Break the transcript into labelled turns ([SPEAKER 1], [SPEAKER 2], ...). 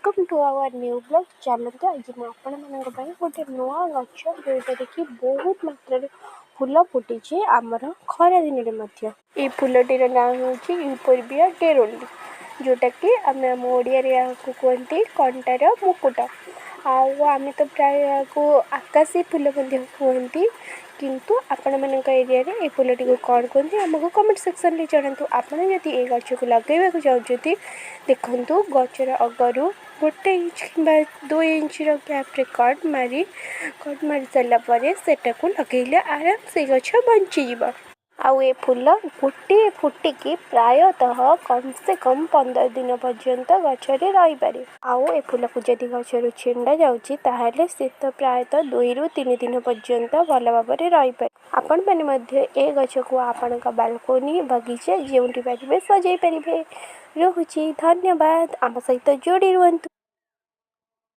[SPEAKER 1] Welcome to our new blog चलते आज मुझे गोटे नुआ गच जोटा कि बहुत मात्रा फूल फुटी आमर खरा दिन में फूलटीर ना हूँ यूपोर्बिया टेरोली जोटा कि आम ओडिया कहते कंटार मुकुट आम तो प्राय आकाशी फूल कहती किंतु आपण मान एरिया ये फूलटी को कौन कहते आमको कमेंट सेक्शन में जनातु आपड़ जदि ये गच को लगे चाहते देखु गचर अगरू गोटे इंच कि 2 इंच गैप्रे कट मारी सारापर से लगेले आराम से गछ बंचीज आउ ए फूल गोटे फुटिकी प्रायतः कम से कम 15 दिन पर्यंत गचरे रहीपे आउ ए फूल को जदि गचर छिंडा जाऊँगी सी तो प्रायतः 2 ରୁ 3 दिन पर्यंत भल भाव में रहीपे आपण मैंने ए गच को आपण बालकोनी बगीचे जो पारे सजाई पारे। रोची धन्यवाद आम सहित जोड़ी रुहतु।